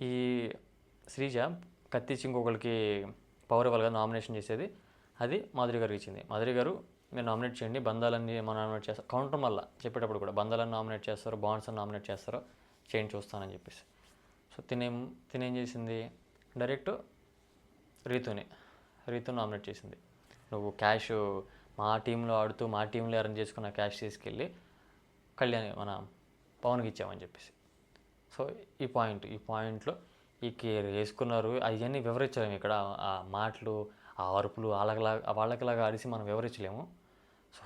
ఈ శ్రీజ కత్తిచ్చి ఇంకొకరికి పవర్ ఇవ్వాలి కదా నామినేషన్ చేసేది, అది మాధురి గారికి ఇచ్చింది. మాధురి గారు మీరు నామినేట్ చేయండి, బంధాలన్నీ మనం నామినేట్ చేస్తారు, కౌంటర్ మళ్ళీ చెప్పేటప్పుడు కూడా బంధాలను నామినేట్ చేస్తారో బాండ్స్ అని నామినేట్ చేస్తారో చేంజ్ చూస్తానని చెప్పేసి. సో తినేం చేసింది, డైరెక్ట్ రీతు నామినేట్ చేసింది. నువ్వు క్యాష్ మా టీంలో ఆడుతూ మా టీంలో అరేంజ్ చేసుకున్న క్యాష్ తీసుకెళ్ళి కళ్యాణ్ మన పవన్కి ఇచ్చామని చెప్పేసి. సో ఈ పాయింట్లో ఈ కేర్ వేసుకున్నారు అవన్నీ వివరించలేము ఇక్కడ. ఆ మాటలు, ఆ అరుపులు వాళ్ళకిలాగా అరిసి మనం వివరించలేము. సో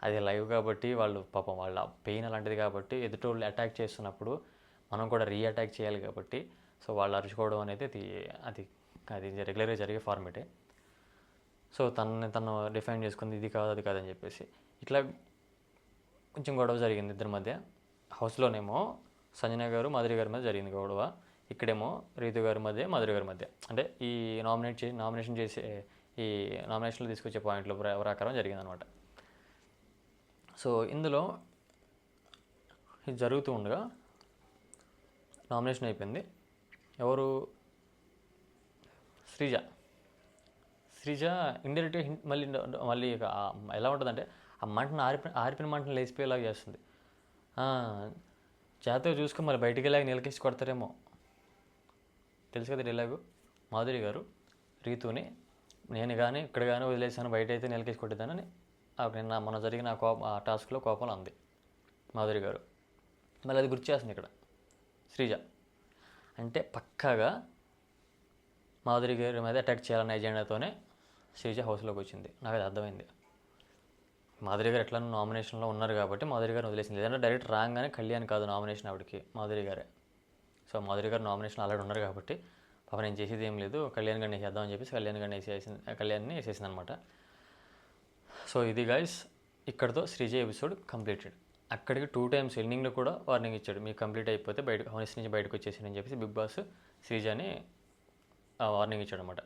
అది లైవ్ కాబట్టి వాళ్ళు పాపం వాళ్ళ పెయిన్ అలాంటిది కాబట్టి ఎదుటోళ్ళు అటాక్ చేస్తున్నప్పుడు మనం కూడా రీఅటాక్ చేయాలి కాబట్టి సో వాళ్ళు అరుచుకోవడం అనేది అది రెగ్యులర్గా జరిగే ఫార్మేటే. సో తను డిఫైన్ చేసుకుంది ఇది కాదు అది కాదని చెప్పేసి. ఇట్లా కొంచెం గొడవ జరిగింది ఇద్దరి మధ్య. హౌస్లోనేమో సంజన గారు మాధురి గారి మధ్య జరిగింది గొడవ, ఇక్కడేమో రీతు గారి మధ్య మాధురి గారి మధ్య, అంటే ఈ నామినేషన్లో తీసుకొచ్చే పాయింట్ల ప్రకారం జరిగిందనమాట. సో ఇందులో ఇది జరుగుతూ ఉండగా నామినేషన్ అయిపోయింది. ఎవరు, శ్రీజ ఇండైరెక్ట్గా మళ్ళీ ఎలా ఉంటుందంటే ఆ మంటను ఆరిపిన మంటను లేచిపోయేలాగా చేస్తుంది. జాతర చూసుకొని మళ్ళీ బయటికి వెళ్ళాక నీలకేసి కొడతారేమో, తెలుసు కదా డైలాగు. మాధురి గారు రీతుని నేను కానీ ఇక్కడ కానీ వదిలేసాను, బయట అయితే నీలకేసి కొట్టేదానని నిన్న మన జరిగిన ఆ టాస్క్లో కోపంలో అంది మాధురి గారు. మళ్ళీ అది గుర్తు చేస్తుంది ఇక్కడ శ్రీజ. అంటే పక్కాగా మాధురి గారి మీద అటాక్ చేయాలనే ఎజెండాతోనే శ్రీజ హౌస్లోకి వచ్చింది. నాకు అది అర్థమైంది. మాధురి గారు ఎట్లా నామినేషన్లో ఉన్నారు కాబట్టి మాధురి గారిని వదిలేసింది. లేదంటే డైరెక్ట్ రాగానే కళ్యాణ్ కాదు నామినేషన్, ఆవిడకి మాధురి గారే. సో మాధురి గారు నామినేషన్ ఆల్రెడీ ఉన్నారు కాబట్టి పాప నేను చేసేది ఏం లేదు, కళ్యాణ్ గారిని వేసేద్దామని చెప్పేసి కళ్యాణ్ని వేసేసింది అనమాట. సో ఇది గైస్, ఇక్కడతో శ్రీజ ఎపిసోడ్ కంప్లీటెడ్. అక్కడికి 2 times ఎండింగ్లో కూడా వార్నింగ్ ఇచ్చాడు, మీకు కంప్లీట్ అయిపోతే హౌస్ నుంచి బయటకు వచ్చేసి అని చెప్పేసి బిగ్ బాస్ శ్రీజని వార్నింగ్ ఇచ్చాడు అనమాట.